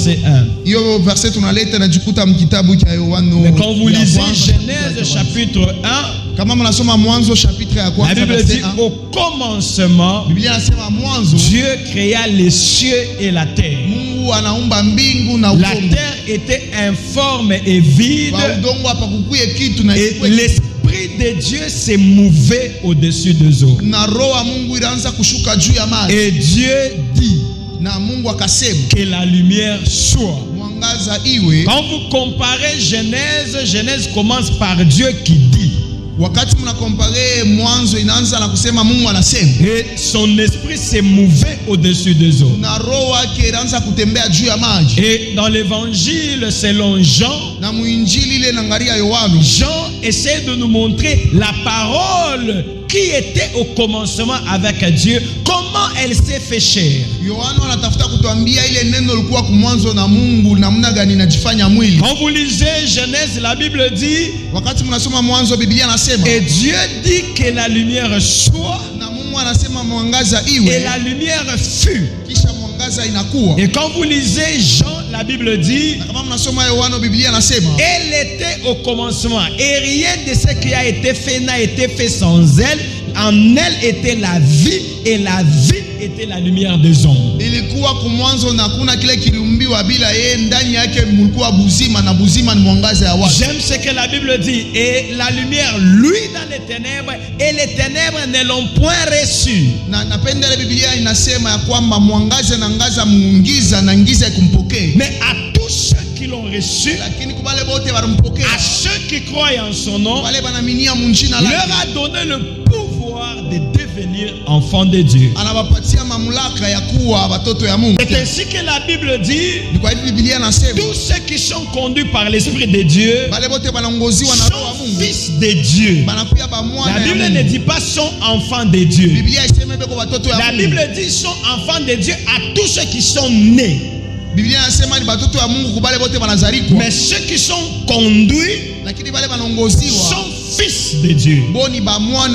verset 1. Mais quand vous lisez Genèse chapitre 1, la Bible dit au commencement, Dieu créa les cieux et la terre. La terre était informe et vide, et l'Esprit de Dieu s'est mouvé au-dessus des eaux. Et Dieu dit que la lumière soit. Quand vous comparez Genèse commence par Dieu qui dit. Et son esprit s'est mouvé au-dessus des eaux. Et dans l'évangile selon Jean, Jean essaie de nous montrer la parole qui était au commencement avec Dieu, comment elle s'est fait chair. Quand vous lisez Genèse, la Bible dit, et Dieu dit que la lumière soit, et la lumière fut. Et quand vous lisez Jean, la Bible dit, elle était au commencement, et rien de ce qui a été fait n'a été fait sans elle. En elle était la vie, et la vie était la lumière des hommes. J'aime ce que la Bible dit. Et la lumière, lui, dans les ténèbres, et les ténèbres ne l'ont point reçu. Mais à tous ceux qui l'ont reçu, à ceux qui croient en son nom, leur a donné le pouvoir de devenir enfants de Dieu. C'est ainsi que la Bible dit, tous ceux qui sont conduits par l'Esprit de Dieu sont fils de Dieu. La Bible ne dit pas sont enfants de Dieu. La Bible dit sont enfants de Dieu à tous ceux qui sont nés. Mais ceux qui sont conduits sont fils de Dieu.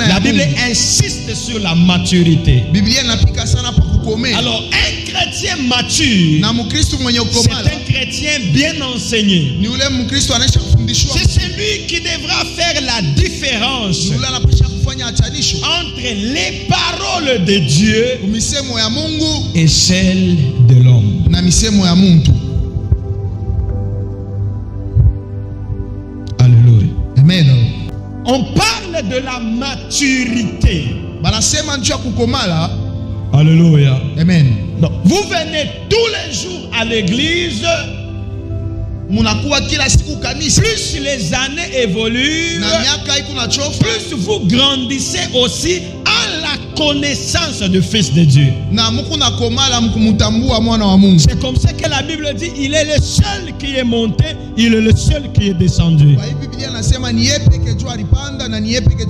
La Bible insiste sur la maturité. Alors un chrétien mature, c'est un chrétien bien enseigné. C'est celui qui devra faire la différence entre les paroles de Dieu et celles de l'homme. Alléluia. Amen. On parle de la maturité. Alléluia. Amen. Donc, vous venez tous les jours à l'église. Plus les années évoluent, plus vous grandissez aussi en la connaissance du Fils de Dieu. C'est comme ça que la Bible dit, il est le seul qui est monté, il est le seul qui est descendu.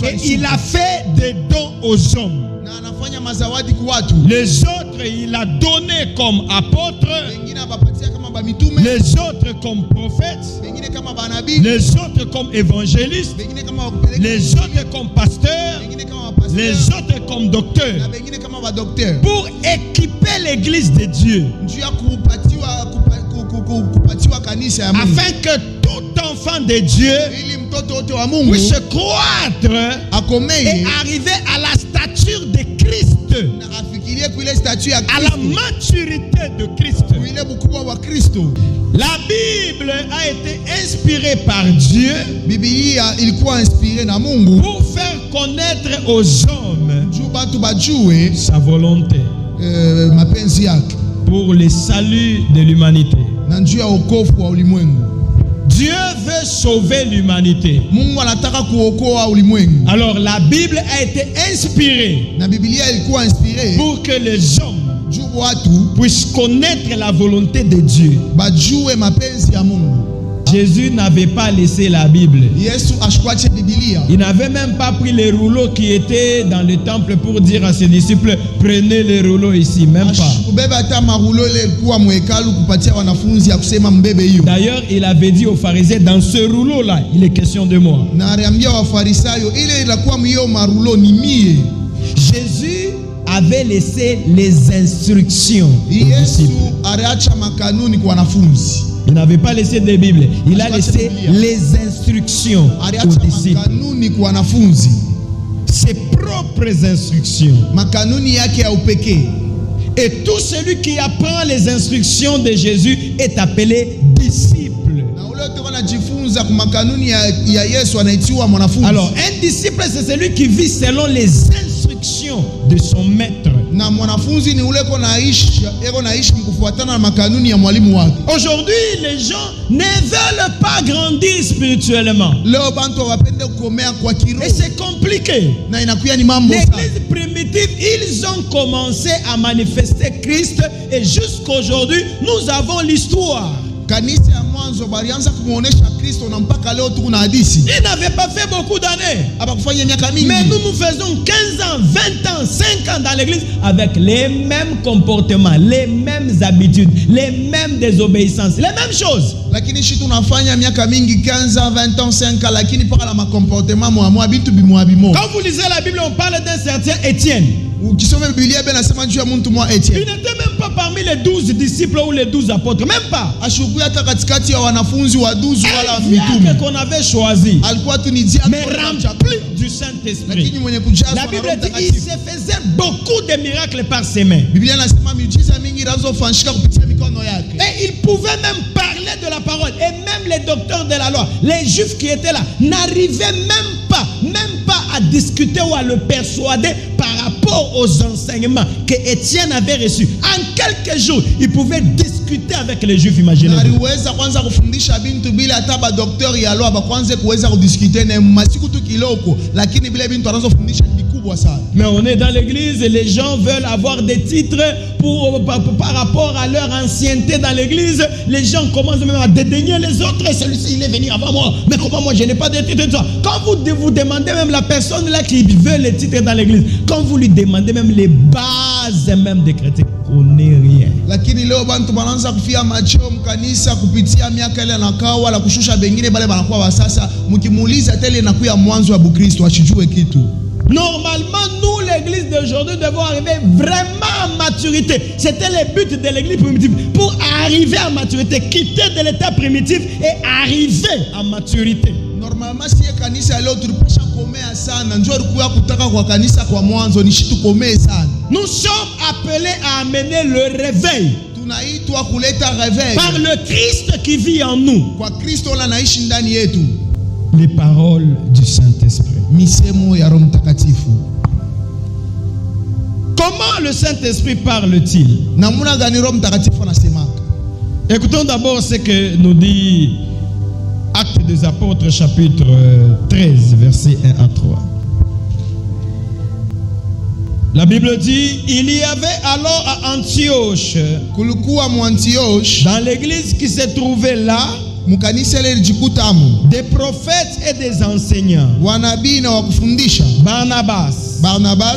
Et il a fait des dons aux hommes. Les autres, il a donné comme apôtres, les autres comme prophètes, les autres comme évangélistes, les autres comme pasteurs, les autres comme docteurs, pour équiper l'église de Dieu, afin que tout enfant de Dieu puisse croître et arriver à la stature de Christ, à la maturité de Christ. La Bible a été inspirée par Dieu pour faire connaître aux hommes sa volonté pour le salut de l'humanité. Dieu veut sauver l'humanité. Alors la Bible a été inspirée pour que les hommes puissent connaître la volonté de Dieu. Jésus n'avait pas laissé la Bible. Il n'avait même pas pris les rouleaux qui étaient dans le temple pour dire à ses disciples, prenez les rouleaux ici, même pas. D'ailleurs, il avait dit aux pharisiens, dans ce rouleau-là, il est question de moi. Jésus a avait laissé les instructions aux disciples. Il n'avait pas laissé des Bibles. Il a laissé les instructions aux disciples. Ses propres instructions. Et tout celui qui apprend les instructions de Jésus est appelé disciple. Alors, un disciple, c'est celui qui vit selon les instructions de son maître. Aujourd'hui, les gens ne veulent pas grandir spirituellement. Et c'est compliqué. L'église primitive, ils ont commencé à manifester Christ et jusqu'aujourd'hui, nous avons l'histoire. Il n'avait pas fait beaucoup d'années. Mais nous faisons 15 ans, 20 ans, 5 ans dans l'église avec les mêmes comportements, les mêmes habitudes, les mêmes désobéissances, les mêmes choses. Quand vous lisez la Bible, on parle d'un certain Étienne. Il n'était même pas parmi les 12 disciples ou les 12 apôtres, même pas. Qu'on avait choisi, mais rempli du Saint-Esprit. La Bible dit qu'il se faisait beaucoup de miracles par ses mains. Et il pouvait même parler de la parole. Et même les docteurs de la loi, les juifs qui étaient là, n'arrivaient même pas à discuter ou à le persuader par rapport aux enseignements que Étienne avait reçus. En quelques jours, il pouvait discuter avec les juifs, imaginez. Mais on est dans l'église et les gens veulent avoir des titres par rapport à leur ancienneté dans l'église. Les gens commencent même à dédaigner les autres. Celui-ci, il est venu avant moi. Mais comment moi, je n'ai pas de titres? Quand vous demandez même la personne là qui veut les titres dans l'église, quand vous lui demandez même les bases même des chrétiens, on n'est rien. Normalement, nous, l'église d'aujourd'hui, devons arriver vraiment à maturité. C'était le but de l'église primitive. Pour arriver à maturité, quitter de l'état primitif et arriver à maturité. Normalement, si nous sommes appelés à amener le réveil par le Christ qui vit en nous. Les paroles du Saint-Esprit. Comment le Saint-Esprit parle-t-il? Écoutons d'abord ce que nous dit Actes des Apôtres chapitre 13 versets 1 à 3. La Bible dit, il y avait alors à Antioche, dans l'église qui se trouvait là, des prophètes et des enseignants. Barnabas,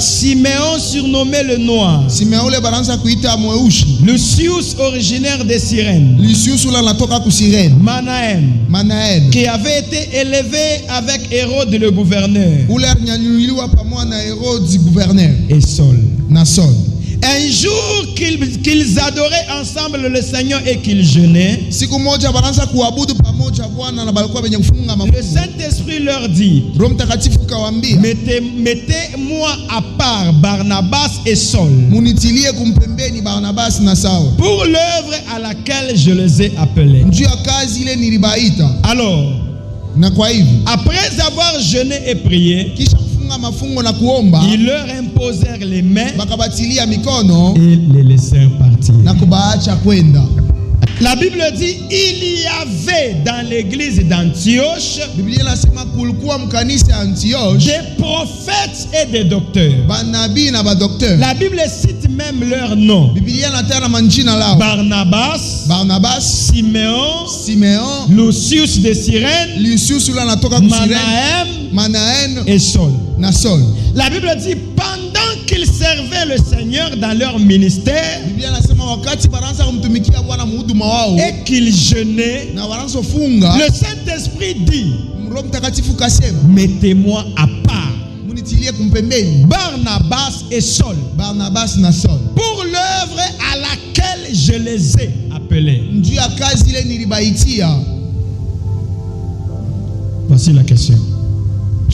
Siméon surnommé le Noir, Lucius originaire de Cyrène, Manahem, qui avait été élevé avec Hérode le gouverneur, et Saul. Un jour qu'ils adoraient ensemble le Seigneur et qu'ils jeûnaient, le Saint-Esprit leur dit, mettez-moi à part Barnabas et Saul pour l'œuvre à laquelle je les ai appelés. Alors, après avoir jeûné et prié, ils leur imposèrent les mains et les laissèrent partir. La Bible dit il y avait dans l'église d'Antioche des prophètes et des docteurs. La Bible cite même leur nom. Barnabas, Siméon, Lucius de Cyrène, Manahem et Saul. La Bible dit pendant qu'ils servaient le Seigneur dans leur ministère et qu'ils jeûnaient, le Saint-Esprit dit, mettez-moi à part Barnabas et Saul. Barnabas na Saul. Pour l'œuvre à laquelle je les ai appelés. Voici la question.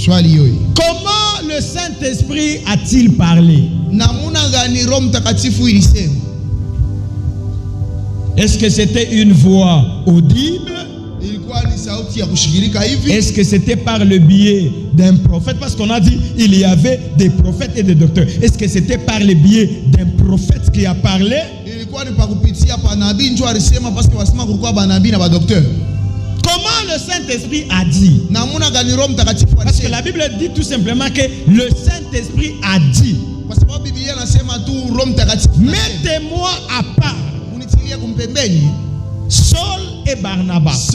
Comment le Saint-Esprit a-t-il parlé? Est-ce que c'était une voix audible? Est-ce que c'était par le biais d'un prophète? Parce qu'on a dit il y avait des prophètes et des docteurs. Est-ce que c'était par le biais d'un prophète qui a parlé? Comment le Saint-Esprit a dit? Parce que la Bible dit tout simplement que le Saint-Esprit a dit. Mettez-moi à part Saul et Barnabas.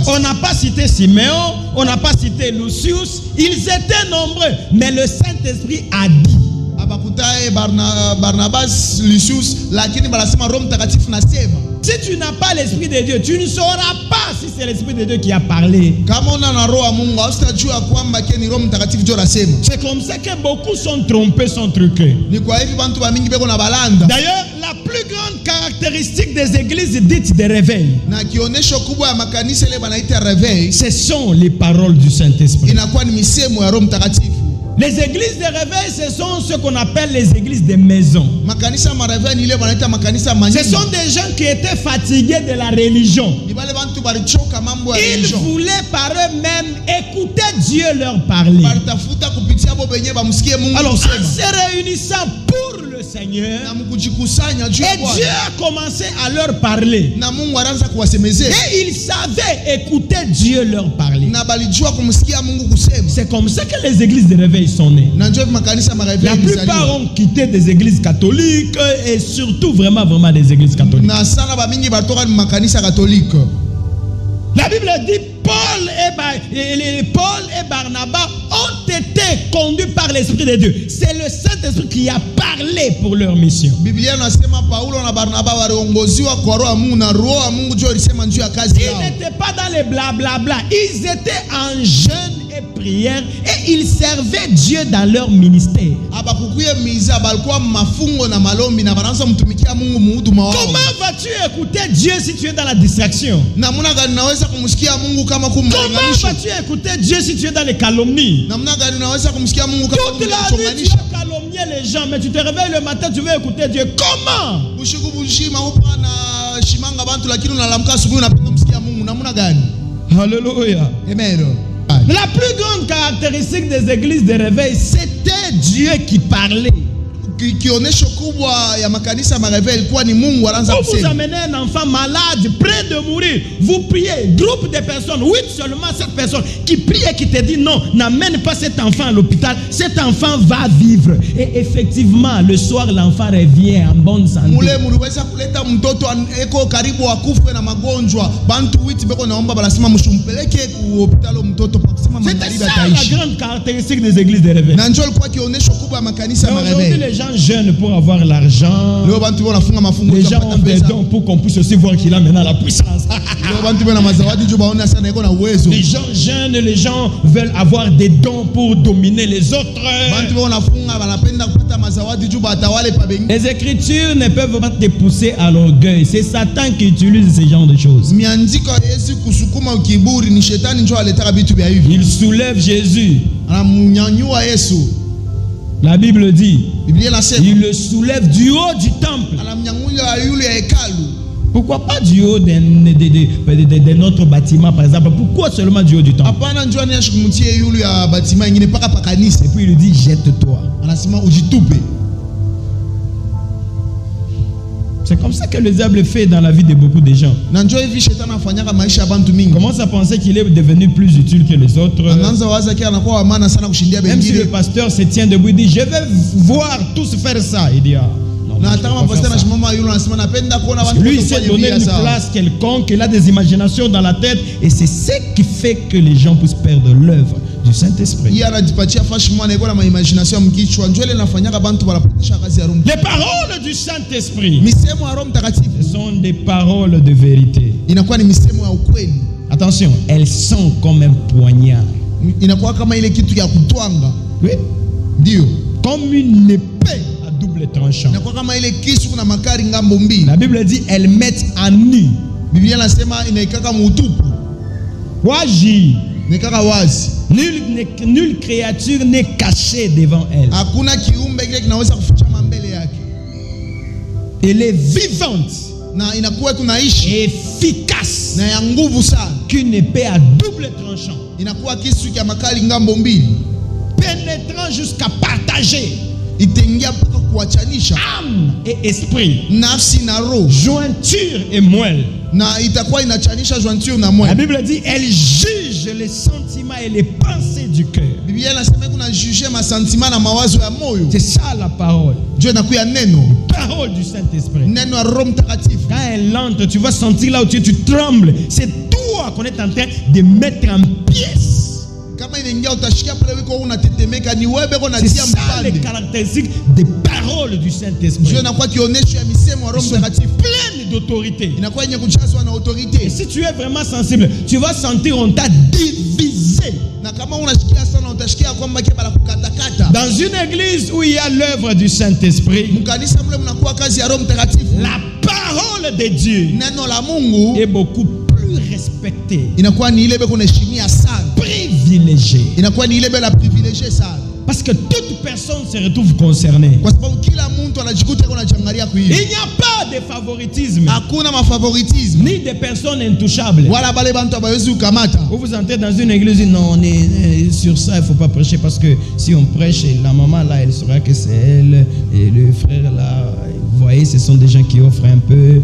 On n'a pas cité Siméon, on n'a pas cité Lucius. Ils étaient nombreux, mais le Saint-Esprit a dit. Barnabas, Lucius, si tu n'as pas l'Esprit de Dieu, tu ne sauras pas si c'est l'Esprit de Dieu qui a parlé. C'est comme ça que beaucoup sont trompés, sont truqués. D'ailleurs, la plus grande caractéristique des églises dites de réveil, ce sont les paroles du Saint-Esprit. Les églises de réveil, ce sont ce qu'on appelle les églises de maison. Ce sont des gens qui étaient fatigués de la religion. Ils voulaient par eux-mêmes écouter Dieu leur parler. Alors, en se réunissant pour le Seigneur, et Dieu a commencé à leur parler. Et ils savaient écouter Dieu leur parler. C'est comme ça que les églises de réveil sont nées. La plupart ont quitté des églises catholiques et surtout vraiment des églises catholiques. La Bible dit Paul et Barnabas ont été conduits par l'Esprit de Dieu. C'est le Saint-Esprit qui a parlé pour leur mission. Ils n'étaient pas dans les blablabla. Ils étaient en jeûne et prière et ils servaient Dieu dans leur ministère. Comment vas-tu écouter Dieu si tu es dans la distraction? Comment vas-tu écouter Dieu si tu es dans les calomnies? Toute la nuit tu as calomnié les gens, mais tu te réveilles le matin, tu veux écouter Dieu. Comment? Alléluia. Amen. La plus grande caractéristique des églises de réveil, c'était Dieu qui parlait. Vous vous amenez un enfant malade, près de mourir, vous priez, groupe de personnes, 8 seulement 7 personnes qui prient et qui te disent non, n'amène pas cet enfant à l'hôpital, cet enfant va vivre. Et effectivement, le soir, l'enfant revient en bonne santé. C'est ça la grande caractéristique des églises de réveil. Aujourd'hui, les gens jeûnent pour avoir l'argent. Les gens ont des dons pour qu'on puisse aussi voir qu'il a maintenant la puissance. Les gens jeûnent, les gens veulent avoir des dons pour dominer les autres. Les Écritures ne peuvent pas te pousser à l'orgueil. C'est Satan qui utilise ce genre de choses. Il soulève Jésus. La Bible dit, il le soulève du haut du temple. Pourquoi pas du haut de notre bâtiment, par exemple? Pourquoi seulement du haut du temple? Et puis il lui dit, jette-toi. C'est comme ça que le diable fait dans la vie de beaucoup de gens. Il commence à penser qu'il est devenu plus utile que les autres. Même si le pasteur se tient debout, il dit, je vais voir tous faire ça. Il dit, ah, non, lui, il s'est donné une place quelconque, il a des imaginations dans la tête, et c'est ce qui fait que les gens puissent perdre l'œuvre du Saint-Esprit. Les paroles du Saint-Esprit, ce sont des paroles de vérité. Attention, elles sont comme un poignard. Oui. Ndio. Comme une épée à double tranchant. Na kwa kama ile kisu kuna makari ngambo mbili. La Bible dit elles mettent à nu. Biblia inasema inaikaka mutupu. Waji. Nekaka wazi. Nulle créature n'est cachée devant elle. Hakuna kiumbe kile kinaweza kufichama mbele yake. Elle est vivante. Na inakuwa kunaishi. Efficace. Na ya nguvu sana. Qu'une épée à double tranchant. Inakuwa kisu kia makali ngambo mbili. Pénétrant jusqu'à partager. Itengia mpaka kuachanisha âme et esprit. Nafsi na roho. Jointure et moelle. Na itakuwa inachanisha jointure na moelle. La Bible dit elle juge les sentiments et les pensées du cœur. Biblia inasema kuna juger ma sentiments na mawazo ya moyo. C'est ça la parole. Dieu nakuya neno. Parole du Saint-Esprit. Neno ya Roho Mtakatifu. Quand elle entre, tu vas sentir là où tu trembles. C'est toi qu'on est en train de mettre en pièces. C'est ça les caractéristiques des paroles du Saint-Esprit. Ils sont pleines d'autorité. Et si tu es vraiment sensible, tu vas sentir on t'a divisé. Dans une église où il y a l'œuvre du Saint-Esprit, la parole de Dieu est beaucoup plus respectée, privilégiée. Parce que toute personne se retrouve concernée. Il n'y a pas de favoritisme, ni de personnes intouchables. Vous vous entrez dans une église, non, on est sur ça, il ne faut pas prêcher parce que si on prêche, la maman là, elle saura que c'est elle, et le frère là, vous voyez, ce sont des gens qui offrent un peu.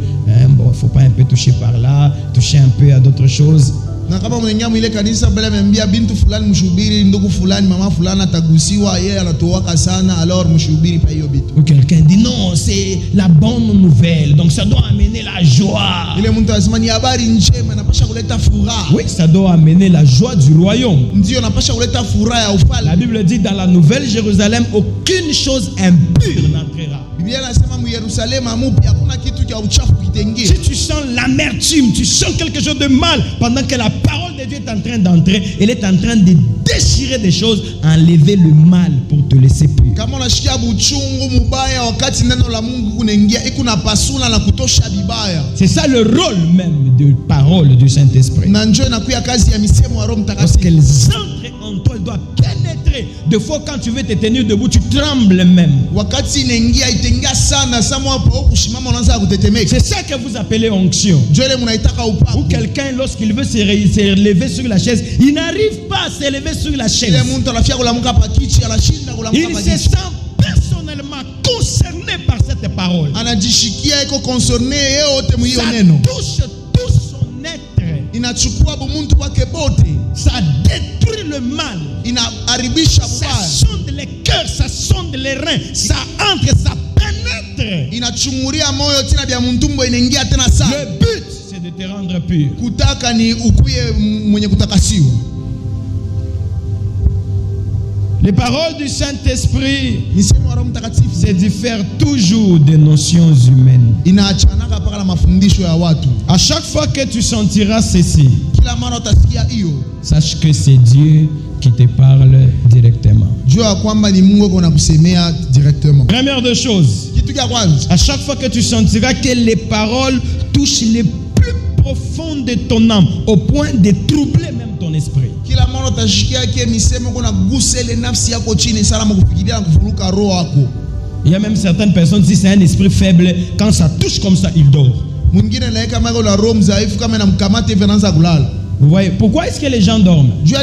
Bon, il ne faut pas un peu toucher par là, toucher un peu à d'autres choses. Na kama mwenyamu ile kanisa bale amembia bintu fulani mshubiri ndugu fulani mama fulani atagusiwa yeye anatoaka sana alors mshubiri pa hiyo bitu. Ou quelqu'un dit non, c'est la bonne nouvelle. Donc ça doit amener la joie. Ile mtu anasema ni habari njema inapaswa kuleta furaha. Oui, ça doit amener la joie du royaume. Ndio inapaswa kuleta furaha ya ufalme. La Bible dit dans la nouvelle Jérusalem aucune chose impure n'entrera. Biblia inasema mu Yerusalemu mpya hakuna kitu cha uchafu kitengie. Si tu sens l'amertume, tu sens quelque chose de mal pendant que la parole de Dieu est en train d'entrer, elle est en train de déchirer des choses, enlever le mal pour te laisser pur. Kama unashikia buchungu mubaya wakati neno la Mungu kunaingia ikuna pasula na kutosha bibaya. C'est ça le rôle même de parole du Saint-Esprit. Na njoo inakuya kazi ya misemo ya Roho Mtakatifu. Lorsqu'elles entrent en toi, elles doivent pénétrer. Des fois quand tu veux te tenir debout, tu trembles même. Wakati inaingia itengia sana samwa hapo kushimama unaanza kutetemeka. C'est ça que vous appelez onction. Njoo ile mnaitaka upako. Ou quelqu'un lorsqu'il veut se lever sur la chaise, il n'arrive pas à se lever sur la chaise. Il se sent personnellement concerné par cette parole. Ça touche tout son être. Ça détruit le mal. Ça sonde les cœurs, ça sonde les reins, ça entre, ça pénètre. Le but, c'est de te rendre pur. Les paroles du Saint-Esprit, c'est de faire toujours des notions humaines. À chaque fois que tu sentiras ceci, sache que c'est Dieu qui te parle directement. Première des choses, à chaque fois que tu sentiras que les paroles touchent les plus profondes de ton âme, au point de troubler même ton esprit. Il y a même certaines personnes, si c'est un esprit faible, quand ça touche comme ça, il dort. Vous voyez, pourquoi est-ce que les gens dorment? Je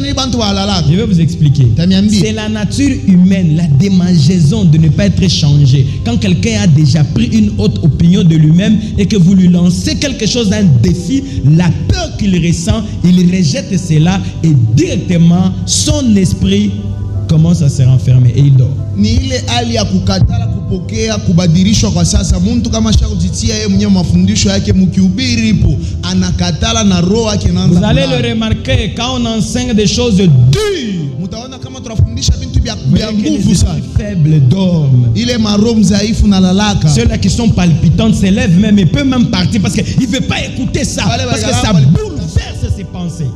vais vous expliquer. C'est la nature humaine, la démangeaison de ne pas être changé. Quand quelqu'un a déjà pris une haute opinion de lui-même et que vous lui lancez quelque chose, un défi, la peur qu'il ressent, il rejette cela et directement son esprit commence à se renfermer et il dort. Vous allez le remarquer quand on enseigne des choses dures. Les faibles dorment. Ceux-là qui sont palpitants se lèvent même et peuvent même partir parce qu'il ne veut pas écouter ça. Parce que ça bouleverse ses pensées.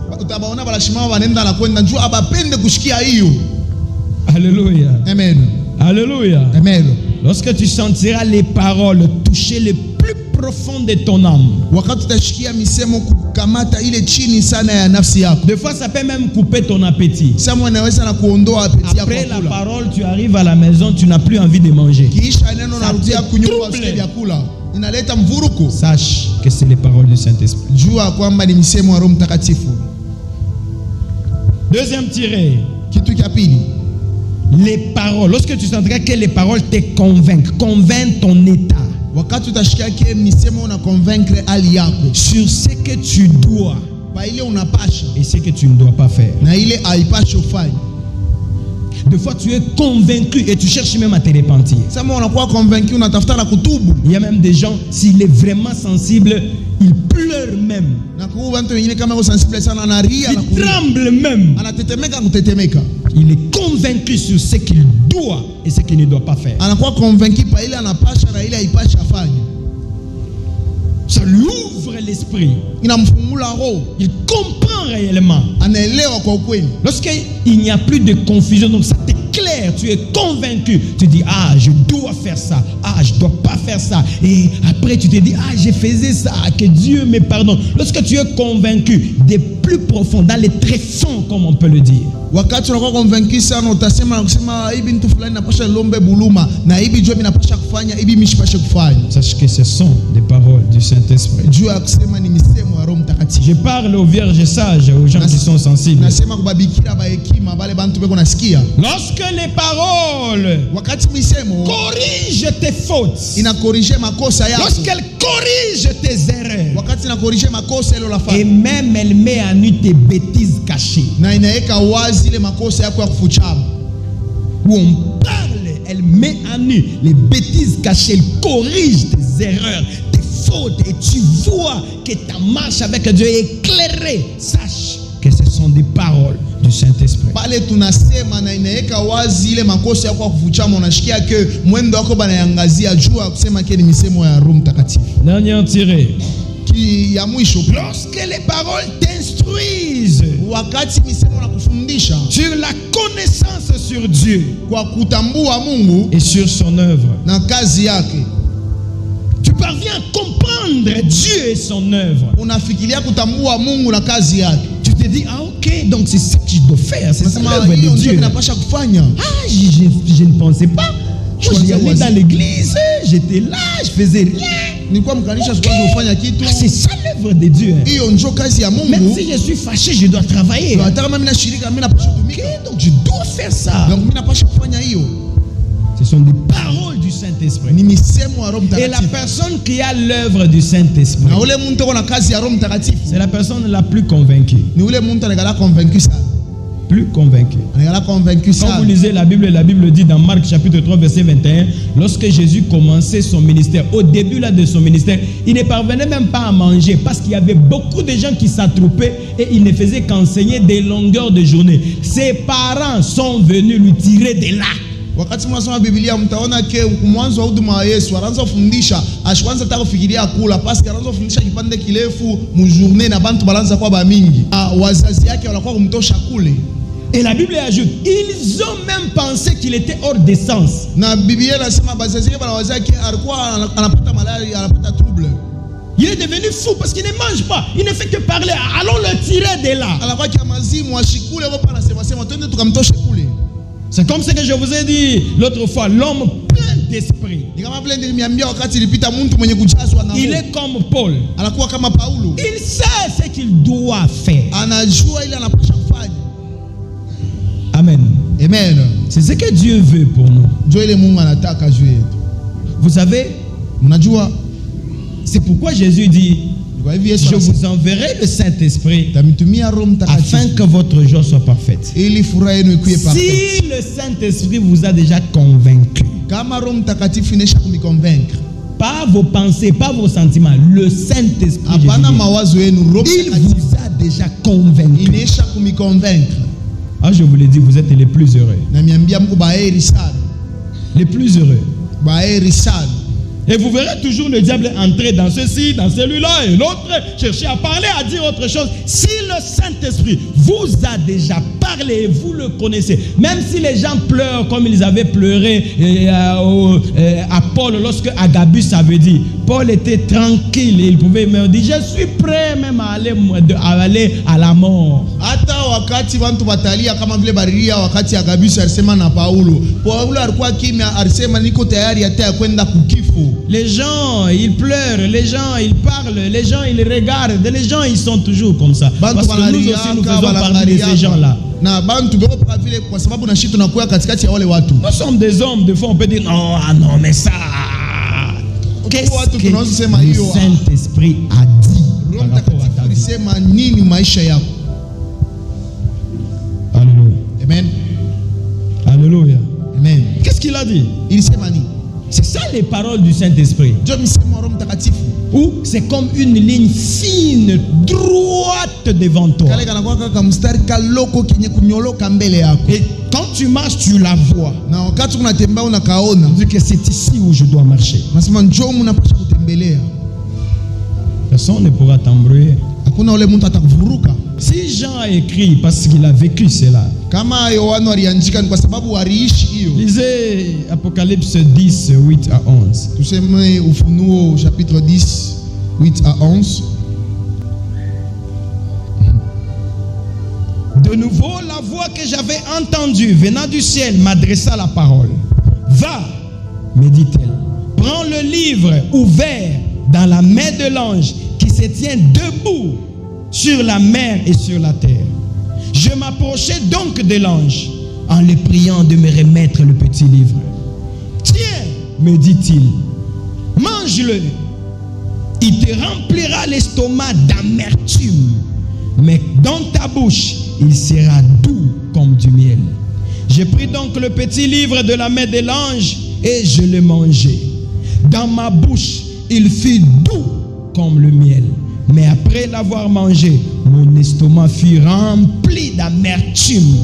Alléluia. Amen. Alléluia. Amen. Lorsque tu sentiras les paroles toucher le plus profond de ton âme. Des fois, ça peut même couper ton appétit. Après la parole, tu arrives à la maison, tu n'as plus envie de manger. Sache que c'est les paroles du Saint-Esprit. Deuxième tiré. Les paroles. Lorsque tu sentiras que les paroles te convainquent ton état. Sur ce que tu dois et ce que tu ne dois pas faire. Des fois tu es convaincu et tu cherches même à te repentir. Il y a même des gens, s'il est vraiment sensible, il pleure même. Il tremble même. Il est convaincu sur ce qu'il doit et ce qu'il ne doit pas faire. Ça lui ouvre l'esprit. Il comprend réellement. Lorsqu'il n'y a plus de confusion, donc ça t'éclaire, tu es convaincu. Tu dis, ah, je dois faire ça. Ah, je ne dois pas faire ça. Et après, tu te dis, ah, je faisais ça. Que Dieu me pardonne. Lorsque tu es convaincu des plus profonds, dans les tréfonds, comme on peut le dire. Sache que ce sont des paroles du Saint-Esprit. Je parle aux vierges sages, aux gens qui sont sensibles. Lorsque les paroles corrigent tes fautes, lorsqu'elles corrigent tes erreurs, et même elle met à nu tes bêtises cachées, où on parle, elle met à nu les bêtises cachées, elle corrige tes erreurs, tes fautes, et tu vois que ta marche avec Dieu est éclairée. Sache que ce sont des paroles du Saint-Esprit. Dernier tiré. Lorsque les paroles t'instruisent sur la connaissance sur Dieu et sur son œuvre, tu parviens à comprendre Dieu et son œuvre. Tu te dis, ah ok, donc c'est ce que je dois faire, c'est ça l'œuvre de Dieu. Ah, je ne pensais pas. Moi, j'allais dans l'église, j'étais là, je faisais rien. C'est ça l'œuvre de Dieu. Même si je suis fâché, je dois travailler. Donc je dois faire ça. Ce sont des paroles du Saint-Esprit. Et la personne qui a l'œuvre du Saint-Esprit, c'est la personne la plus convaincue. Plus convaincu. Quand vous lisez la Bible dit dans Marc chapitre 3 verset 21, lorsque Jésus commençait son ministère, au début là de son ministère, il ne parvenait même pas à manger parce qu'il y avait beaucoup de gens qui s'attroupaient et il ne faisait qu'enseigner des longueurs de journée. Ses parents sont venus lui tirer de là. Wakati mnasoma Biblia mtaona ke mwanzo wa huduma wa Yesu anaanza kufundisha ashwanza taka kufikiria kula paske anaanza kufundisha kipande kirefu mjournée na bantu balanza kwa ba mingi. Wazazi yake wanakuwa kumtosha kule. Et la Bible ajoute, ils ont même pensé qu'il était hors d'essence. Na Biblia inasema bazazi yake bana wazazi yake alikuwa anapata malaria, anapata trouble. Il est devenu fou parce qu'il ne mange pas, il ne fait que parler. Allons le tirer de là. Alikuwa kiamazimu ashikule kwa pana sema twende tukamtoshe kule. C'est comme ce que je vous ai dit l'autre fois, l'homme plein d'esprit. Il est comme Paul. Il sait ce qu'il doit faire. Amen. Amen. C'est ce que Dieu veut pour nous. Vous savez, c'est pourquoi Jésus dit, je vous enverrai le Saint-Esprit afin que votre joie soit parfaite. Si le Saint-Esprit vous a déjà convaincu, pas vos pensées, pas vos sentiments, le Saint-Esprit, il vous a déjà convaincu. Ah, je vous l'ai dit, vous êtes les plus heureux. Les plus heureux. Et vous verrez toujours le diable entrer dans ceci, dans celui-là et l'autre, chercher à parler, à dire autre chose. Si le Saint-Esprit vous a déjà parlé, vous le connaissez. Même si les gens pleurent comme ils avaient pleuré à Paul lorsque Agabus avait dit, Paul était tranquille et il pouvait me dire, je suis prêt même à aller à la mort. Hata wakati bantu batalia kama vile bariria wakati Agabus alisema na Paulo alikuwa kimya, alisema niko tayari hata kwenda kukifo. Les gens, ils pleurent, les gens, ils parlent, les gens, ils regardent, les gens, ils sont toujours comme ça. Parce que nous aussi, nous faisons partie de ces gens-là. Nous sommes des hommes, des fois on peut dire, non, non, mais ça... Qu'est-ce que le Saint-Esprit a dit par rapport à ta vie? Alléluia. Amen. Alléluia. Amen. Qu'est-ce qu'il a dit? Il s'est mani. C'est ça les paroles du Saint-Esprit. Ou c'est comme une ligne fine, droite devant toi. Et quand tu marches, tu la vois. Tu dis que c'est ici où je dois marcher. Personne ne pourra t'embrouiller. Si Jean a écrit parce qu'il a vécu cela, lisez Apocalypse 10, 8 à 11. Chapitre 10, 8 à 11. De nouveau, la voix que j'avais entendue venant du ciel m'adressa la parole. Va, me dit-elle, prends le livre ouvert dans la main de l'ange qui se tient debout sur la mer et sur la terre. Je m'approchai donc de l'ange en le priant de me remettre le petit livre. Tiens, me dit-il, mange-le. Il te remplira l'estomac d'amertume, mais dans ta bouche, il sera doux comme du miel. Je pris donc le petit livre de la main de l'ange et je le mangeai. Dans ma bouche, il fut doux comme le miel. Mais après l'avoir mangé, mon estomac fut rempli d'amertume.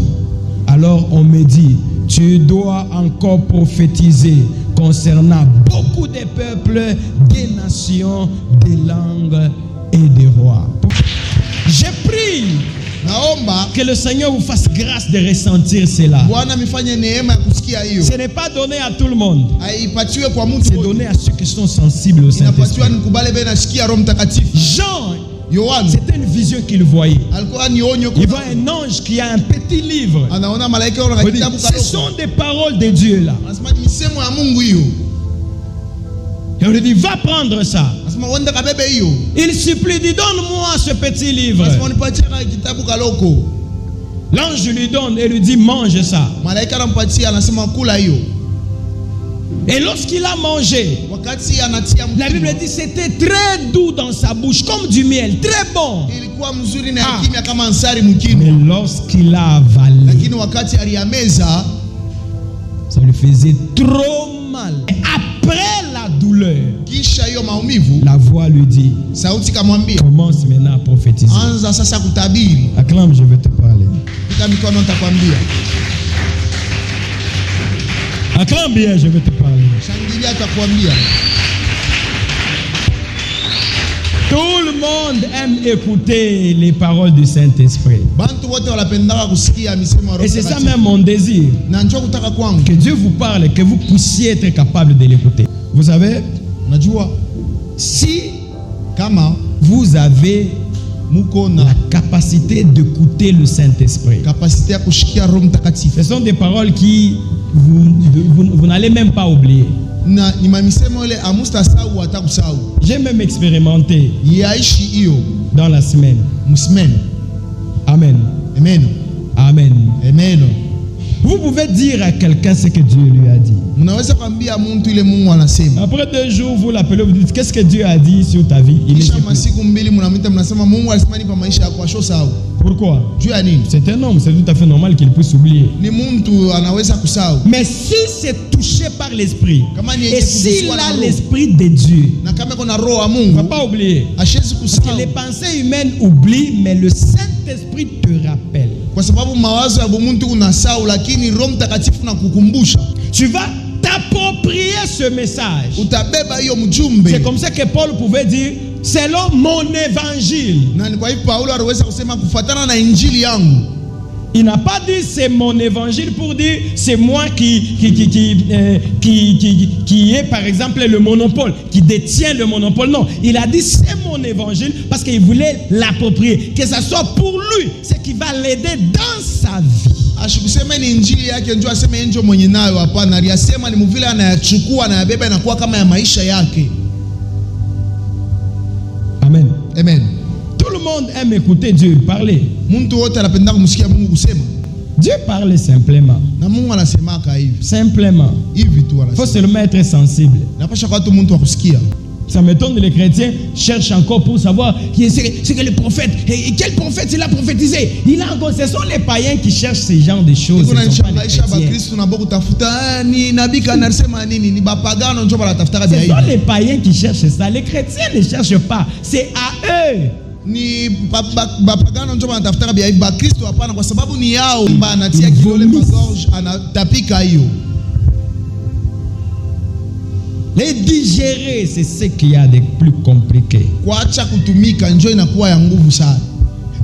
Alors on me dit, tu dois encore prophétiser concernant beaucoup de peuples, des nations, des langues et des rois. J'ai prié que le Seigneur vous fasse grâce de ressentir cela. Ce n'est pas donné à tout le monde. C'est donné à ceux qui sont sensibles au Saint-Esprit. Jean, c'était une vision qu'il voyait. Il voit un ange qui a un petit livre. Ce sont des paroles de Dieu là. Et on lui dit, va prendre ça. Il supplie, dit, donne-moi ce petit livre. L'ange lui donne et lui dit, mange ça. Et lorsqu'il a mangé, la Bible dit, c'était très doux dans sa bouche, comme du miel, très bon. Mais lorsqu'il a avalé, ça lui faisait trop mal. Et après la douleur, la voix lui dit, commence maintenant à prophétiser. Acclame, je vais te parler. Acclame bien, je vais te parler. Tout le monde aime écouter les paroles du Saint-Esprit. Et c'est ça même mon désir. Que Dieu vous parle, que vous puissiez être capable de l'écouter. Vous savez, si vous avez la capacité d'écouter le Saint-Esprit, ce sont des paroles qui vous n'allez même pas oublier. J'ai même expérimenté dans la semaine. Amen. Amen. Amen. Amen. Vous pouvez dire à quelqu'un ce que Dieu lui a dit. Après 2 jours, vous l'appelez, vous dites, qu'est-ce que Dieu a dit sur ta vie? Pourquoi? C'est un homme, c'est tout à fait normal qu'il puisse oublier. Mais si c'est touché par l'esprit, et s'il a l'esprit de Dieu, il ne va pas oublier. Parce que les pensées humaines oublient, mais le Saint-Esprit te rappelle. Tu vas t'approprier ce message. Utabeba hiyo mjumbe. C'est comme ça que Paul pouvait dire selon mon évangile. Na kwa hivyo Paulo aliweza kusema kufuatana na injili yangu. Il n'a pas dit c'est mon évangile pour dire c'est moi qui est par exemple le monopole, qui détient le monopole. Non, il a dit c'est mon évangile parce qu'il voulait l'approprier, que ça soit pour lui, ce qui va l'aider dans sa vie. Asikusema ni injili yake njoo aseme njoo mwenye nayo, hapana. Aliyasema ni mvile anayachukua na yabeba inakuwa kama ya maisha yake. Amen. Amen. Tout le monde aime écouter Dieu parler. Dieu parle simplement. Simplement. Il faut seulement être sensible. Ça m'étonne que les chrétiens cherchent encore pour savoir ce que le prophète, et quel prophète il a prophétisé. Il a encore, ce sont les païens qui cherchent ce genre de choses. Ce sont les païens qui cherchent ça. Les chrétiens ne cherchent pas. C'est à eux. Ni bapagano ndio wanatafuta bia hivi, Bakristo hapana, kwa sababu ni yao anatia kidole magorge anatapika hiyo. Les digérer, c'est ce qu'il y a de plus compliqué. Kuacha kutumika njoo inakuwa ya nguvu sana.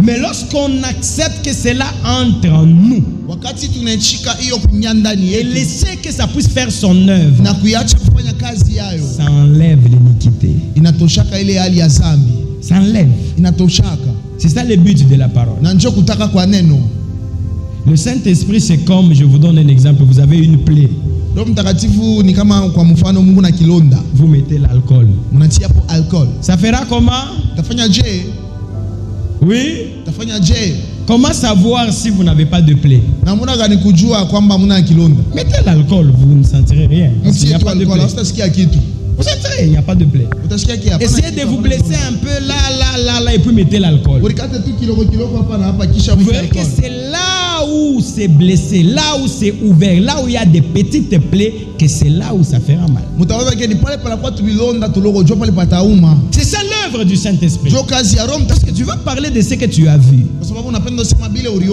Mais lorsqu'on accepte que cela entre en nous, wakati tunashika hiyo kunyanda ni et laisser que ça puisse faire son œuvre, na kuacha kufanya kazi yayo, ça enlève l'iniquité. Inatoshaka ile hali ya dhambi. Ça enlève. Inatoshaka. C'est ça le but de la parole. Na njoo kutaka kwa neno. Le Saint-Esprit, c'est comme, je vous donne un exemple, vous avez une plaie. Roho Mtakatifu ni kama kwa mfano Mungu na kilonda. Vous mettez l'alcool. Unatia hapo alcool. Ça fera comment? Tafanya je? Oui? Tafanya je? Comment savoir si vous n'avez pas de plaie? Na mbona gani kujua kwamba mna kilonda? Mettez l'alcool, vous ne sentirez rien. Il n'y a pas de plaie. Utasikia kitu. Vous sentirez, il n'y a pas de plaie. Essayez de vous blesser un peu là et puis mettez l'alcool. Vous verrez que c'est là où c'est blessé, là où c'est ouvert, là où il y a des petites plaies, que c'est là où ça fera mal. C'est ça l'œuvre du Saint-Esprit. Parce que tu vas parler de ce que tu as vu.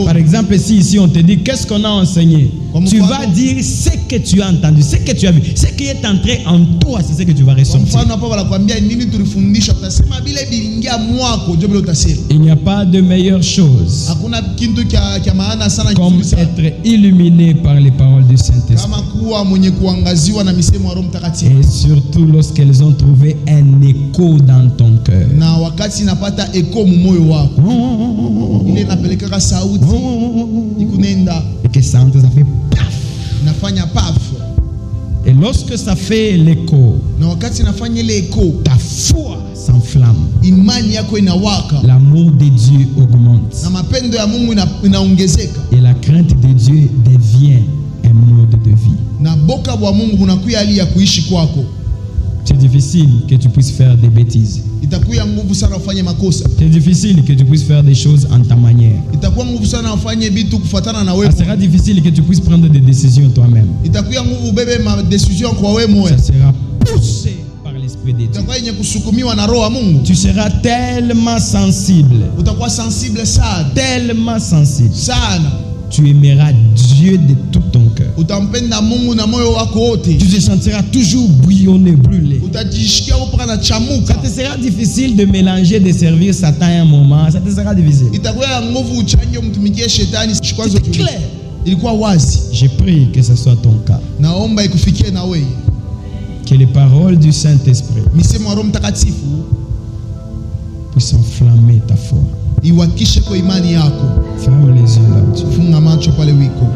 Par exemple, si ici on te dit qu'est-ce qu'on a enseigné, tu vas dire ce que tu as entendu, ce que tu as vu, ce qui est entré en toi, c'est ce que tu vas ressentir. Il n'y a pas de meilleure chose comme être illuminé par les paroles du Saint-Esprit. Et surtout lorsqu'elles ont trouvé un écho dans ton cœur. Et que ça fait paf. Et lorsque ça fait l'écho, ta foi s'enflamme. L'amour de Dieu augmente. Et la crainte de Dieu devient un mode de vie. C'est difficile que tu puisses faire des bêtises. C'est difficile que tu puisses faire des choses en ta manière. Ça sera difficile que tu puisses prendre des décisions toi-même. Ça sera poussé par l'Esprit de Dieu. Tu seras tellement sensible. Tellement sensible. Tu aimeras Dieu de tout ton cœur. Tu te sentiras toujours bouillonner, brûler. Ça te sera difficile de mélanger, de servir Satan à un moment. Ça te sera difficile. C'est clair. Je prie que ce soit ton cas. Que les paroles du Saint-Esprit puissent enflammer ta foi. Iwakishe kwa imani yako. Ferme les yeux là-dessus. Funga macho pale wiko.